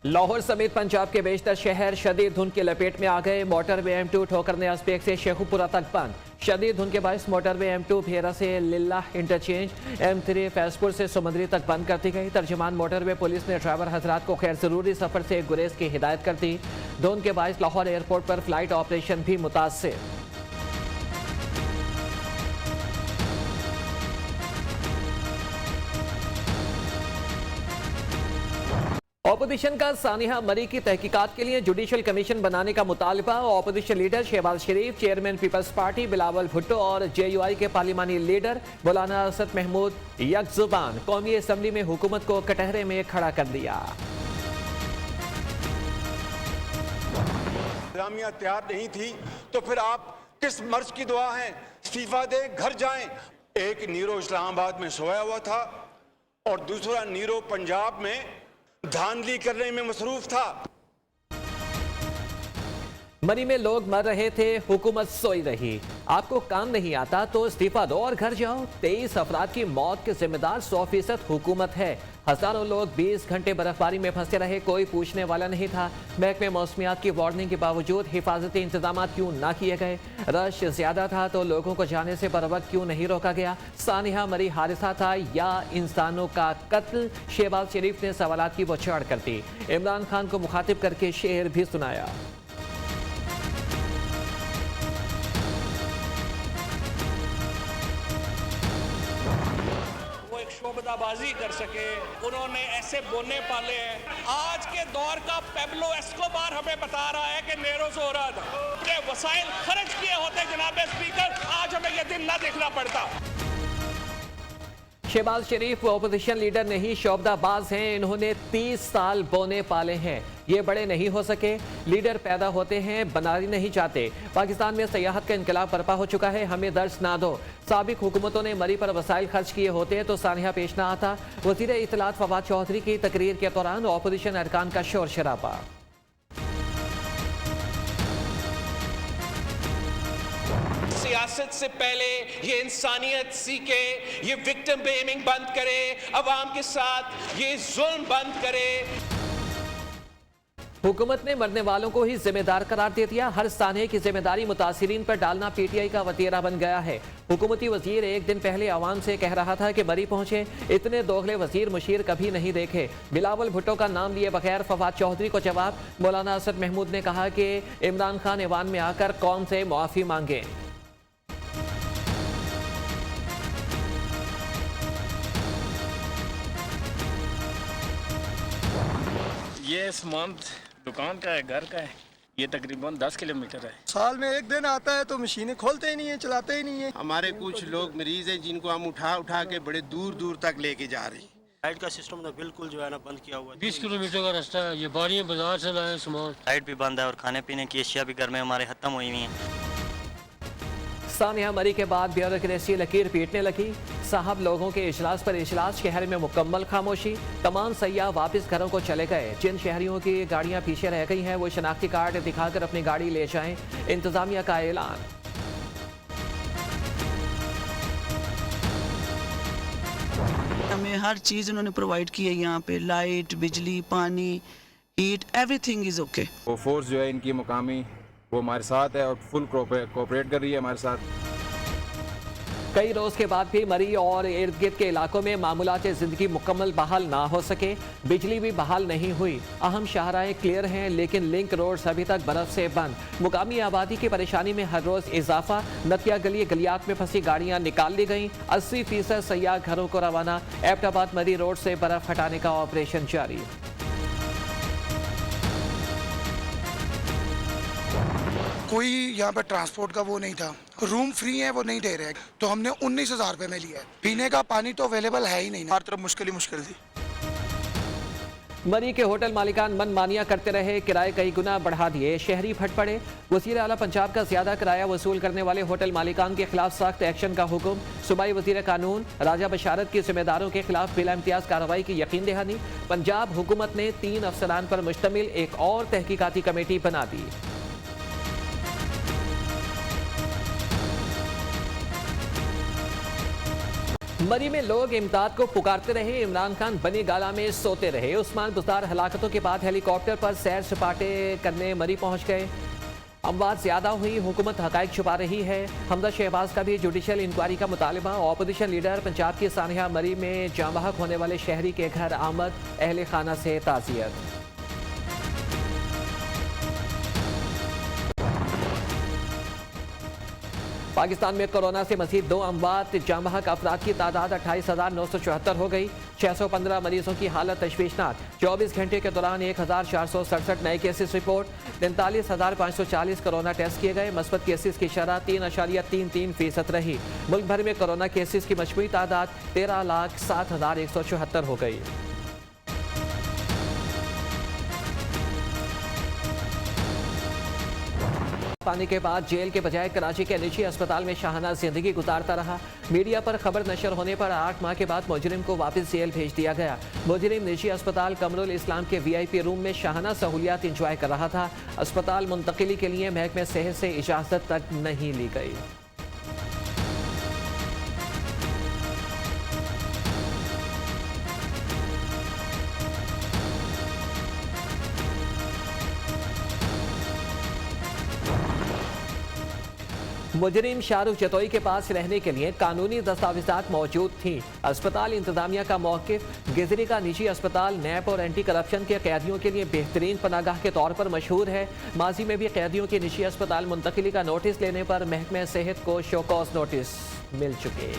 लाहौर समेत पंजाब के बेशतर शहर शदीद धुंध की लपेट में आ गए। मोटरवे M2 ठोकर नयाज बेग से शेखुपुरा तक बंद। शदीद धुंध के बायस मोटरवे M2 भेरा से लिल्लाह इंटरचेंज, M3 फैजपुर से समंदरी तक बंद कर दी गई। तर्जुमान मोटरवे पुलिस ने ड्राइवर हजरात को खैर जरूरी सफर से गुरेज की हिदायत कर दी। धुंध के बायस लाहौर एयरपोर्ट पर फ्लाइट ऑपरेशन भी मुतासिर। ऑपोजिशन का सानिया मरी की तहकीकात के लिए जुडिशल कमीशन बनाने का मुतालबा। Opposition leader Shahbaz Sharif, chairman Peoples Party Bilawal Bhutto और JUI के पार्लिमानी लीडर मौलाना असद महमूद यकजुबान कौमी असम्बली में हुकूमत को कटहरे में खड़ा कर दिया। इंतजामिया तैयार नहीं थी तो फिर आप किस मर्ज की दुआ हैं? इस्तीफा दे, घर जाएं। एक नीरो इस्लामाबाद में सोया हुआ था और दूसरा नीरो पंजाब में धांधली करने में मसरूफ था। मरी में लोग मर रहे थे, हुकूमत सोई रही। आपको काम नहीं आता तो इस्तीफा दो और घर जाओ। 23 अफराद की मौत के जिम्मेदार 100% हुकूमत है। हजारों लोग 20 घंटे बर्फबारी में फंसे रहे, कोई पूछने वाला नहीं था। महकमे मौसमियात की वार्निंग के बावजूद हिफाजती इंतजाम क्यों ना किए गए? रश ज्यादा था तो लोगों को जाने से बर वक्त क्यों नहीं रोका गया? सानिया मरी हादसा था या इंसानों का कत्ल? शहबाज शरीफ ने सवालात की बौछार कर दी। इमरान खान को मुखातिब करके शेर भी सुनाया। शोबदाबाजी कर सके, उन्होंने ऐसे बोने पाले हैं। आज के दौर का पेब्लो एस्कोबार हमें बता रहा है कि नेरो सो रहा था, अपने वसाइल खर्च किए होते जनाब स्पीकर, आज हमें यह दिन ना देखना पड़ता। शहबाज शरीफ ऑपोजिशन लीडर नहीं, शोबदाबाज हैं। इन्होंने 30 साल बोने पाले हैं, ये बड़े नहीं हो सके। लीडर पैदा होते हैं, बनारी नहीं चाहते। पाकिस्तान में सियाहत का इनकलाब बर्पा हो चुका है, हमें दर्श ना दो। साबिक हुकूमतों ने मरी पर वसाइल खर्च किए होते तो सानिया पेश ना आता। वज़ीर इत्तलात फवाद चौधरी की तकरीर के दौरान ऑपोजिशन अरकान का शोर शराबा। सियासत से पहले ये इंसानियत सीखे, ये विक्टिम ब्लेमिंग बंद करे, अवाम के साथ ये जुल्म बंद करे। हुकूमत ने मरने वालों को ही जिम्मेदार करार दे दिया। हर सानहे की जिम्मेदारी मुतासिरीन पर डालना PTI का वतीरा बन गया है। हुकूमती वजीर एक दिन पहले आवाम से कह रहा था कि मरी पहुंचे। इतने दोगले वजीर मुशीर कभी नहीं देखे। बिलावल भुट्टो का नाम लिए बगैर फवाद चौधरी को जवाब। मौलाना असद महमूद ने कहा कि इमरान खान ऐवान में आकर कौम से मुआफी मांगे। ये सामान दुकान का है, घर का है। ये तकरीबन 10 किलोमीटर है। साल में एक दिन आता है तो मशीनें खोलते ही नहीं है, चलाते ही नहीं है। हमारे कुछ लोग मरीज हैं जिनको हम उठा उठा के बड़े दूर दूर तक लेके जा रहे हैं। लाइट का सिस्टम तो बिल्कुल जो है ना बंद किया हुआ है। 20 किलोमीटर का रास्ता है। ये बारियां बाजार से लाए सामान। लाइट भी बंद है और खाने पीने की अशिया भी घर में हमारे खत्म हुई हुई हैं। सानिया मरी के बाद ब्यूरोक्रेसी लकीर पीटने लगी। साहब लोगों के इजलास पर इजलास, शहर में मुकम्मल खामोशी। तमाम सयाह वापस घरों को चले गए। जिन शहरियों की गाड़ियां पीछे रह गई हैं वो शनाख्ती कार्ड दिखाकर अपनी गाड़ी ले जाएं। इंतजामिया का ऐलान। हमें हर चीज़ उन्होंने प्रोवाइड की है। यहाँ पे लाइट, बिजली, पानी, हीट, एवरीथिंग इज़ ओके। वो फोर्स जो है इनकी मुकामी वो हमारे साथ है और फुल कोऑपरेट कर रही है हमारे साथ। कई रोज के बाद भी मरी और इर्द गिर्द के इलाकों में मामूलात जिंदगी मुकम्मल बहाल ना हो सके। बिजली भी बहाल नहीं हुई। अहम शाहराहें क्लियर हैं लेकिन लिंक रोड्स अभी तक बर्फ से बंद। मुकामी आबादी की परेशानी में हर रोज इजाफा। नतिया गली गलियात में फंसी गाड़ियां निकाल ली गईं। 80% सयाह घरों को रवाना। एबटाबाद मरी रोड से बर्फ हटाने का ऑपरेशन जारी। कोई यहाँ पे ट्रांसपोर्ट का वो नहीं था। रूम फ्री है वो नहीं दे रहे, तो हमने 19,000 रुपए में लिया है। पीने का पानी तो अवेलेबल है ही नहीं। हर तरफ मुश्किल ही मुश्किल थी। मरी के होटल मालिकान मनमानियां करते रहे, किराए कई गुना बढ़ा दिए। शहरी फट पड़े। वज़ीर आला पंजाब का ज्यादा किराया वसूल करने वाले होटल मालिकान के खिलाफ सख्त एक्शन का हुक्म। सूबाई वज़ीर कानून राजा बशारत की जिम्मेदारों के खिलाफ बिला इम्तियाज कार्रवाई की यकीन दहानी। पंजाब हुकूमत ने 3 अफसरान पर मुश्तमिल एक और तहकीकाती कमेटी बना दी। मरी में लोग इमदाद को पुकारते रहे, इमरान खान बनी गाला में सोते रहे। उस्मान बुज़दार हलाकतों के बाद हेलीकॉप्टर पर सैर सपाटे करने मरी पहुंच गए। अमवात ज्यादा हुई, हुकूमत हकाइक छुपा रही है। हमजा शहबाज का भी जुडिशल इंक्वायरी का मुतालबा। ऑपोजिशन लीडर पंजाब की सानिया मरी में जाँ बहक होने वाले शहरी के घर आमद, अहले खाना से ताज़ियत। पाकिस्तान में कोरोना से मज़ीद 2 अमवात, जाँ बहक अफराद की तादाद 28,974 हो गई। 615 मरीजों की हालत तशवीशनाक। 24 घंटे के दौरान 1,467 नए केसेस रिपोर्ट। 43,540 कोरोना टेस्ट किए गए। मस्बत केसेस की शरह 3.33% रही। मुल्क भर में कोरोना केसेस की मजमूई तादाद 13,07,174 हो गई। पाने के बाद जेल के बजाय कराची के निजी अस्पताल में शाहाना जिंदगी गुजारता रहा। मीडिया पर खबर नशर होने पर 8 माह के बाद मुजरिम को वापस जेल भेज दिया गया। मुजरिम निजी अस्पताल कमरुल इस्लाम के VIP रूम में शाहाना सहूलियात इंजॉय कर रहा था। अस्पताल मुंतकिली के लिए महकमे सेहत से इजाजत तक नहीं ली गई। मुजरिम शाहरुख जतोई के पास रहने के लिए कानूनी दस्तावेजात मौजूद थी। अस्पताल इंतजामिया का मौकिफ गिजरी का निजी अस्पताल नैप और एंटी करप्शन के कैदियों के लिए बेहतरीन पनागाह के तौर पर मशहूर है। माजी में भी कैदियों के निजी अस्पताल मुंतकिली का नोटिस लेने पर महकमे सेहत को शोकॉज नोटिस मिल चुके।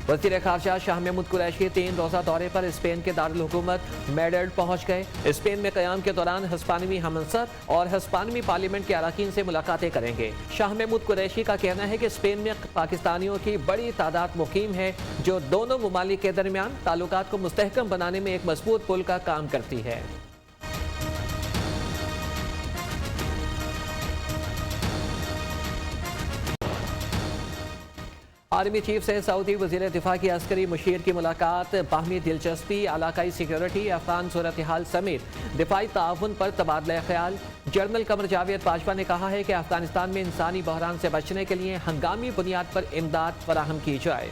वज़ीर ख़ारजा शाह महमूद कुरैशी 3 रोज़ा दौरे पर स्पेन के दारुल हुकूमत मैड्रिड पहुँच गए। स्पेन में क़याम के दौरान हिस्पानिवी हमसर और हिस्पानिवी पार्लियामेंट के अरकान से मुलाकातें करेंगे। शाह महमूद कुरैशी का कहना है कि स्पेन में पाकिस्तानियों की बड़ी तादाद मुकीम है, जो दोनों ममालिक के दरमियान ताल्लुकात को मुस्तहकम बनाने में एक मजबूत पुल का काम करती है। आर्मी चीफ से सऊदी वज़ीर दिफा की अस्करी मुशीर की मुलाकात। बाहमी दिलचस्पी, इलाकाई सिक्योरिटी, अफगान सूरत हाल समेत दिफाई ताउन पर तबादला ख्याल। जनरल कमर जावेद बाजवा ने कहा है कि अफगानिस्तान में इंसानी बहरान से बचने के लिए हंगामी बुनियाद पर इमदाद फराहम की जाए।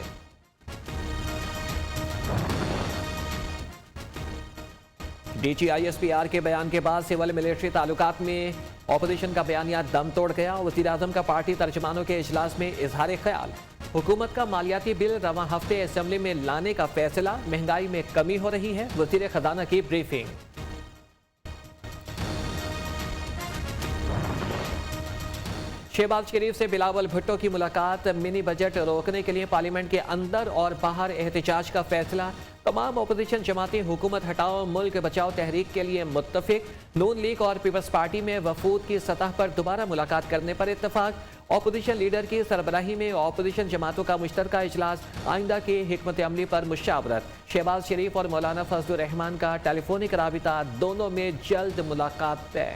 DGISPR के बयान के बाद सिविल मिलिट्री ताल्लुकात में ऑपोजिशन का बयानिया दम तोड़ गया। वज़ीर आज़म का पार्टी तर्जमानों के इजलास में इजहार ख्याल। हुकूमत का मालियाती बिल रवां हफ्ते असेंबली में लाने का फैसला। महंगाई में कमी हो रही है, वज़ीर खजाना की ब्रीफिंग। शहबाज शरीफ से बिलावल भुट्टो की मुलाकात। मिनी बजट रोकने के लिए पार्लियामेंट के अंदर और बाहर एहतजाज का फैसला। तमाम अपोजिशन जमातें हुकूमत हटाओ मुल्क बचाओ तहरीक के लिए मुत्तफिक। नून लीग और पीपल्स पार्टी में वफूद की सतह पर दोबारा मुलाकात करने पर इत्तफाक। अपोजिशन लीडर की सरबराही में अपोजिशन जमातों का मुश्तरका इजलास। आइंदा की हिकमत अमली पर मुशावरत। शहबाज शरीफ और मौलाना फजलुर रहमान का टेलीफोनिक राबिता, दोनों में जल्द मुलाकात तय।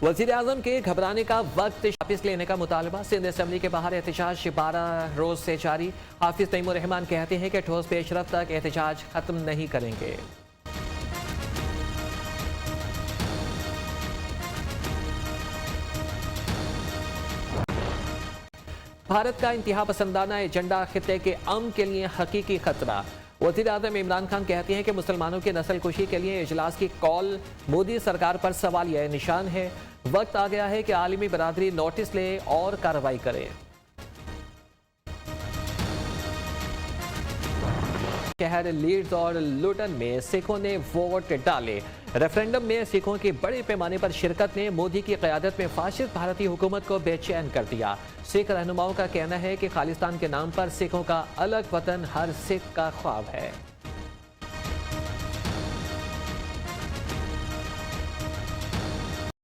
वज़ीर आज़म के घबराने का वक्त वापिस लेने का मुतालबा। सिंध असेंबली के बाहर एहतजाज 12 रोज से जारी। हाफिज तैमूर रहमान कहते हैं कि ठोस पेशरफ तक एहतजाज खत्म नहीं करेंगे। भारत का इंतहा पसंदाना एजेंडा खित्ते के अमन के लिए हकीकी खतरा। वज़ीर आज़म इमरान खान कहते हैं कि मुसलमानों की नस्ल कुशी के लिए इजलास की कॉल मोदी सरकार पर सवालिया निशान है। वक्त आ गया है कि आलमी बरादरी नोटिस ले और कार्रवाई करे। शहर लीड्स और लुटन में सिखों ने वोट डाले। रेफरेंडम में सिखों की बड़े पैमाने पर शिरकत ने मोदी की क़यादत में फाशिस्ट भारतीय हुकूमत को बेचैन कर दिया। सिख रहनुमाओं का कहना है कि खालिस्तान के नाम पर सिखों का अलग वतन हर सिख का ख्वाब है।